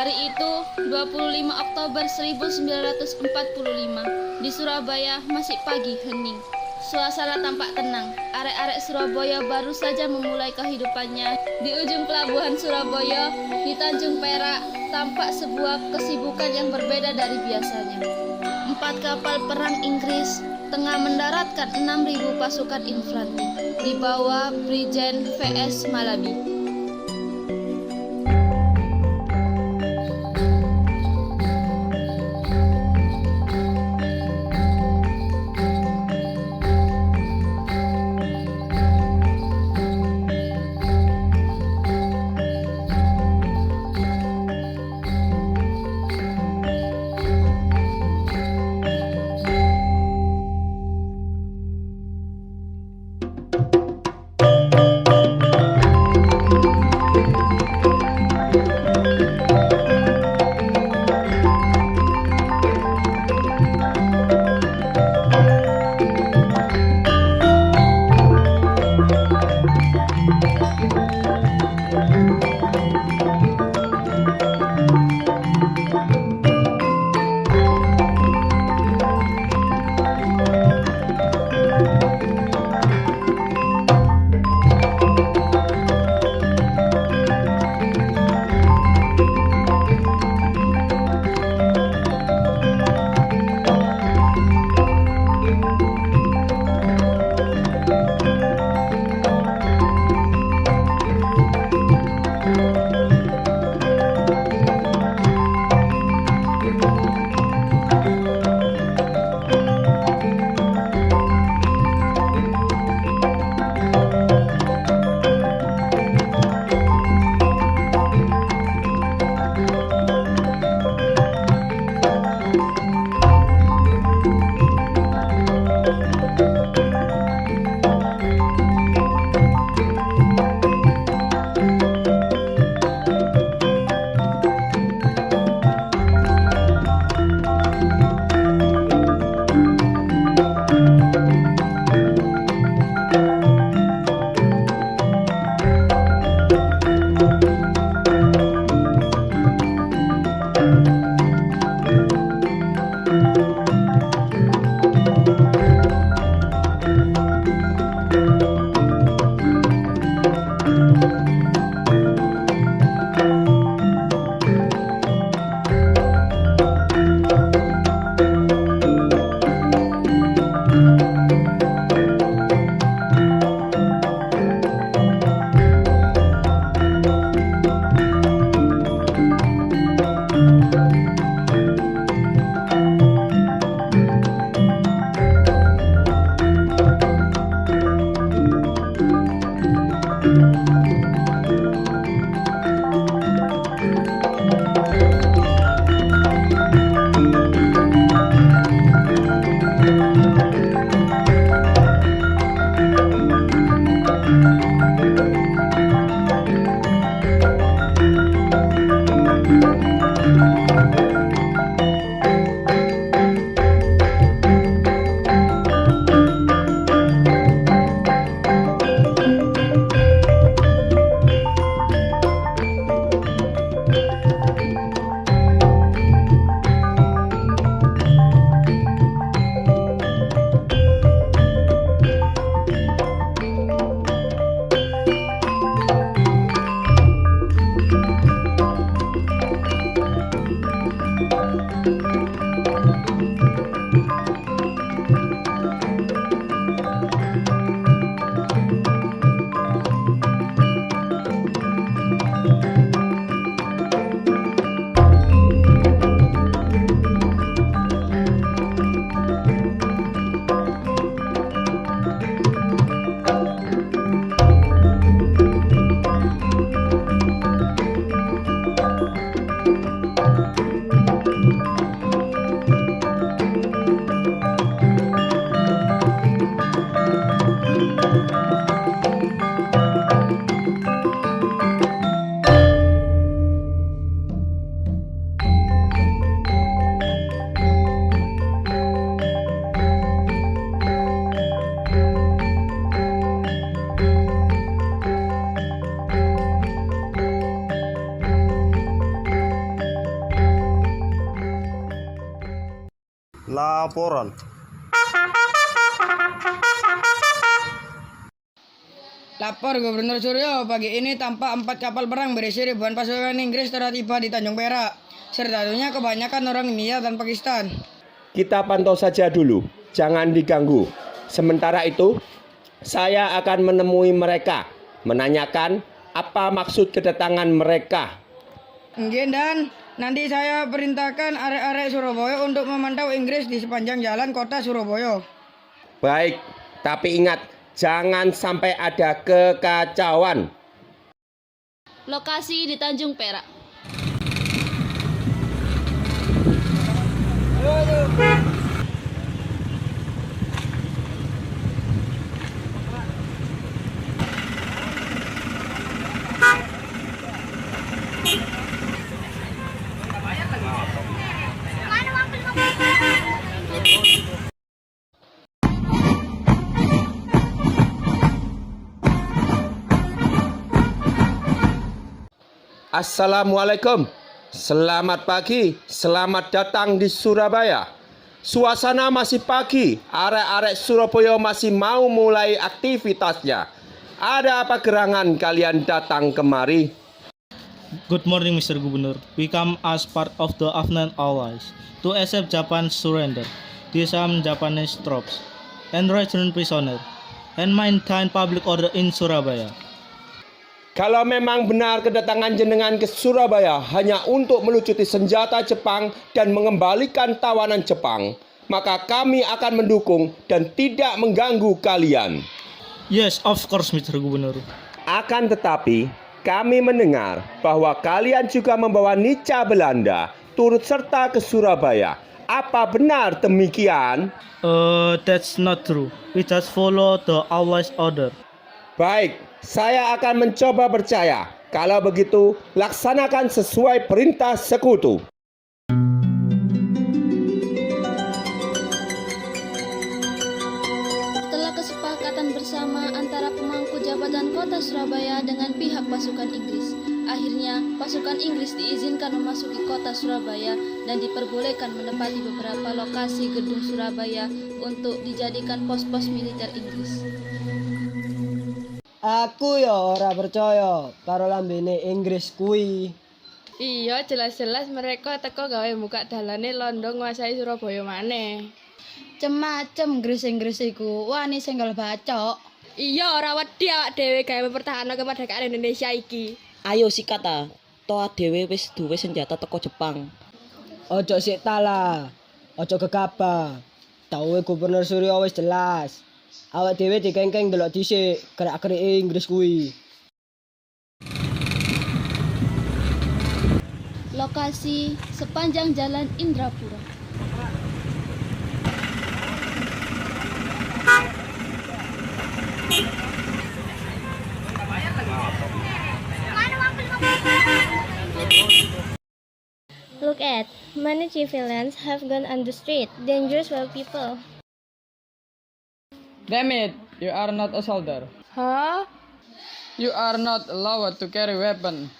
Hari itu, 25 Oktober 1945, di Surabaya masih pagi hening. Suasana tampak tenang. Arek-arek Surabaya baru saja memulai kehidupannya. Di ujung pelabuhan Surabaya, di Tanjung Perak, tampak sebuah kesibukan yang berbeda dari biasanya. 4 kapal perang Inggris tengah mendaratkan 6.000 pasukan infanteri di bawah Brigjen VS Malabi. Laporan. Lapor Gubernur Suryo, pagi ini tampak 4 kapal perang berisi ribuan pasukan Inggris telah tiba di Tanjung Perak. Sertanya kebanyakan orang India dan Pakistan. Kita pantau saja dulu, jangan diganggu. Sementara itu, saya akan menemui mereka, menanyakan apa maksud kedatangan mereka. Mungkin dan nanti saya perintahkan arek-arek Surabaya untuk memantau Inggris di sepanjang jalan kota Surabaya. Baik, tapi ingat, jangan sampai ada kekacauan. Lokasi di Tanjung Perak. Assalamualaikum, selamat pagi, selamat datang di Surabaya. Suasana masih pagi, arek-arek Surabaya masih mau mulai aktivitasnya. Ada apa gerangan kalian datang kemari? Good morning, Mr. Gubernur. We come as part of the Afghan Allies to accept Japan's surrender, disarm Japanese troops, and return prisoner, and maintain public order in Surabaya. Kalau memang benar kedatangan jenengan ke Surabaya hanya untuk melucuti senjata Jepang dan mengembalikan tawanan Jepang, maka kami akan mendukung dan tidak mengganggu kalian. Yes, of course, Mr. Gubernur. Akan tetapi, kami mendengar bahwa kalian juga membawa nica Belanda turut serta ke Surabaya. Apa benar demikian? That's not true. We just follow the Allies' order. Baik, saya akan mencoba percaya. Kalau begitu, laksanakan sesuai perintah sekutu. Setelah kesepakatan bersama antara pemangku jabatan kota Surabaya dengan pihak pasukan Inggris, akhirnya pasukan Inggris diizinkan memasuki kota Surabaya dan diperbolehkan menempati beberapa lokasi gedung Surabaya untuk dijadikan pos-pos militer Inggris. Aku ya ora percaya karo lambene Inggris kuwi. Iya, jelas-jelas mereka teko gawe buka dalane londo nguasai Surabaya maneh. Cem-macem Inggris iku wani senggol bacok. Iya, ora wedi awak dhewe gawe mempertahankan kemerdekaan Indonesia iki. Ayo sikat ta. Toa dhewe wis duwe senjata teko Jepang. Ojo sik tala. Ojo gegabah. Dawuhe Gubernur Suryo wis jelas. Awak dhewe dikengkeng delok dhisik gerak-gerike Inggris kuwi. Lokasi sepanjang Jalan Indrapura. Look at, many civilians have gone on the street, dangerous wild people. Damn it, you are not a soldier. Hah? You are not allowed to carry weapon.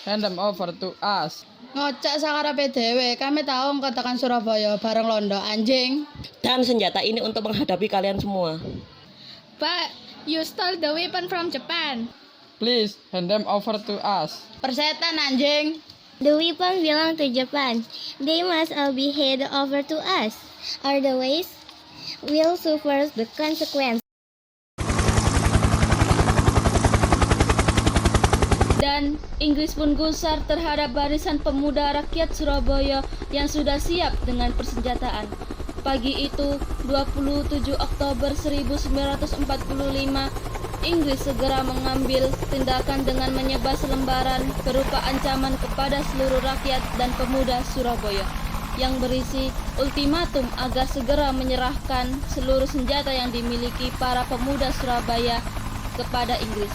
Hand them over to us. Ngocak sakarepe dhewe, kami tahu mengatakan Surabaya bareng londo anjing. Dan senjata ini untuk menghadapi kalian semua. But you stole the weapon from Japan. Please hand them over to us. Persetan anjing. The weapon belong to Japan. They must all be handed over to us. Otherwise, we'll suffer the consequence. Dan Inggris pun gusar terhadap barisan pemuda rakyat Surabaya yang sudah siap dengan persenjataan. Pagi itu, 27 Oktober 1945, Inggris segera mengambil tindakan dengan menyebar selembaran berupa ancaman kepada seluruh rakyat dan pemuda Surabaya yang berisi ultimatum agar segera menyerahkan seluruh senjata yang dimiliki para pemuda Surabaya kepada Inggris.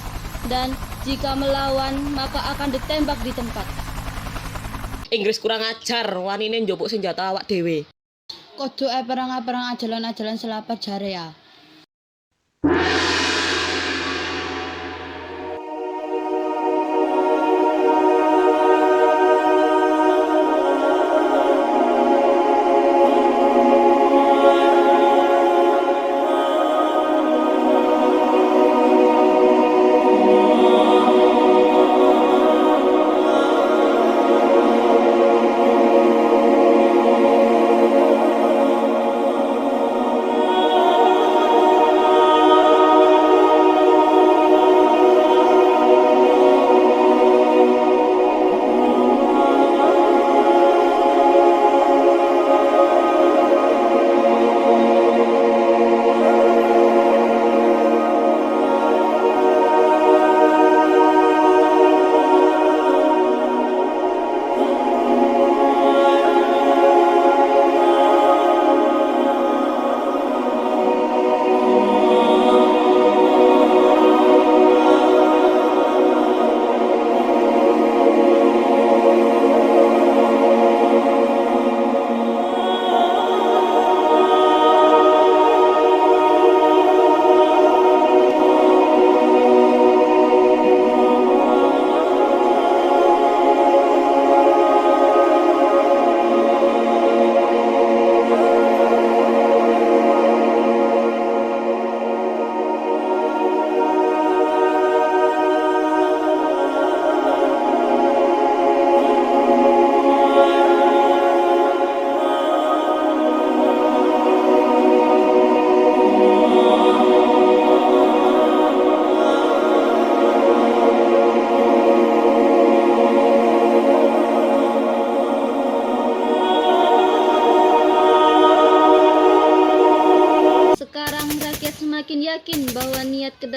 Dan jika melawan, maka akan ditembak di tempat. Inggris kurang ajar, wanine njupuk senjata awak dhewe. Kudu perang-perang ajalan-ajalan selapat jare ya.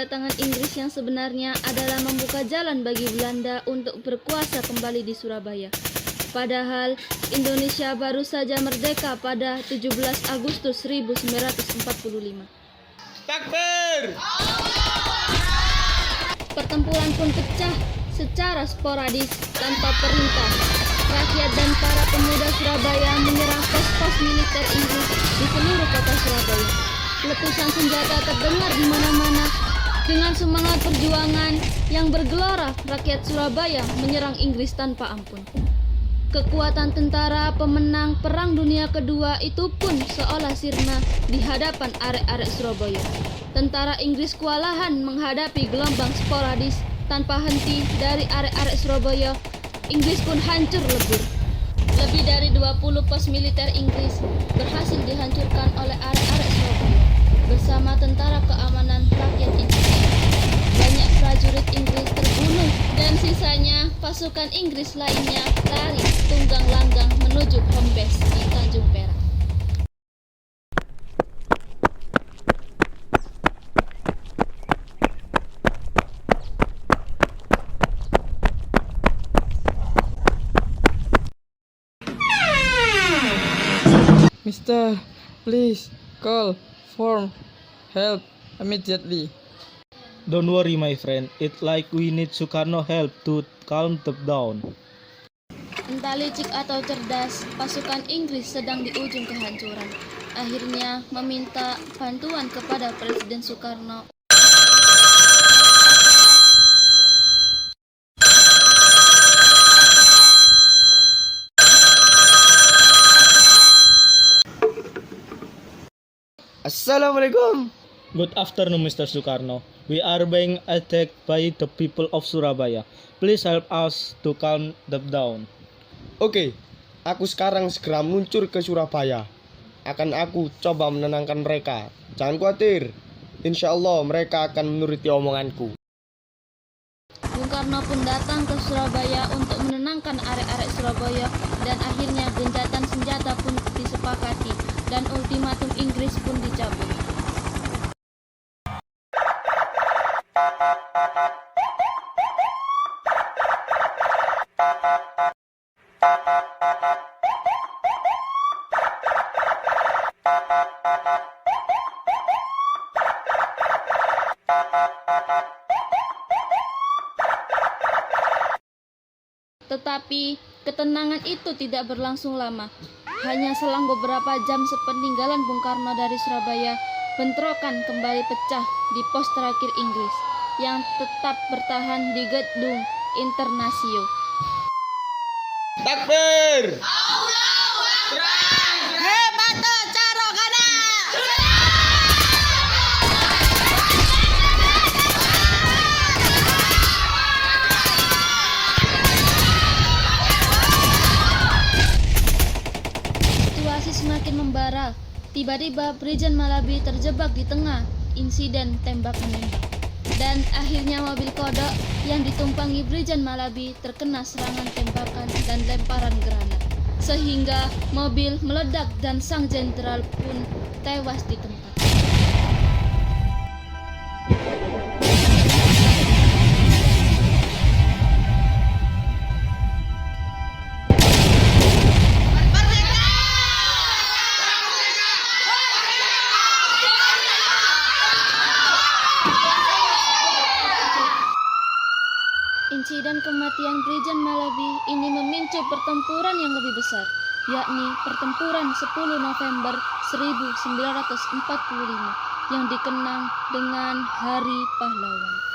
kedatangan Inggris yang sebenarnya adalah membuka jalan bagi Belanda untuk berkuasa kembali di Surabaya. Padahal Indonesia baru saja merdeka pada 17 Agustus 1945. Takbir! Pertempuran pun pecah secara sporadis tanpa perintah. Rakyat dan para pemuda Surabaya menyerang pos-pos militer Inggris di seluruh kota Surabaya. Letusan senjata terdengar di mana-mana. Dengan semangat perjuangan yang bergelora, rakyat Surabaya menyerang Inggris tanpa ampun. Kekuatan tentara pemenang Perang Dunia Kedua itu pun seolah sirna di hadapan arek-arek Surabaya. Tentara Inggris kewalahan menghadapi gelombang sporadis tanpa henti dari arek-arek Surabaya. Inggris pun hancur lebur. Lebih dari 20 pos militer Inggris berhasil dihancurkan oleh arek-arek Surabaya bersama tentara keamanan rakyat Inggris. Banyak prajurit Inggris terbunuh dan sisanya pasukan Inggris lainnya lari tunggang langgang menuju home base di Tanjung Perak. Mister, please call for help immediately. Don't worry, my friend. It's like we need Sukarno help to calm them down. Entah licik atau cerdas, pasukan Inggris sedang di ujung kehancuran. Akhirnya meminta bantuan kepada Presiden Soekarno. Assalamualaikum. Good afternoon, Mr. Sukarno. We are being attacked by the people of Surabaya. Please help us to calm them down. Oke, aku sekarang segera meluncur ke Surabaya. Akan aku coba menenangkan mereka. Jangan khawatir. Insya Allah mereka akan menuruti omonganku. Bung Karno pun datang ke Surabaya untuk menenangkan arek-arek Surabaya dan akhirnya gencatan senjata pun disepakati dan ultimatum Inggris pun dicabut. Tetapi ketenangan itu tidak berlangsung lama. Hanya selang beberapa jam sepeninggalan Bung Karno dari Surabaya, bentrokan kembali pecah di pos terakhir Inggris yang tetap bertahan di gedung Internasio. Takbir! Situasi semakin membara. Tiba-tiba Brigjen Malabi terjebak di tengah insiden tembak-menembak. Dan akhirnya mobil kodok yang ditumpangi Brigjen Malabi terkena serangan tembakan dan lemparan granat. Sehingga mobil meledak dan sang jenderal pun tewas di tempat. Insiden kematian Brigjen Malabi ini memicu pertempuran yang lebih besar, yakni pertempuran 10 November 1945 yang dikenang dengan Hari Pahlawan.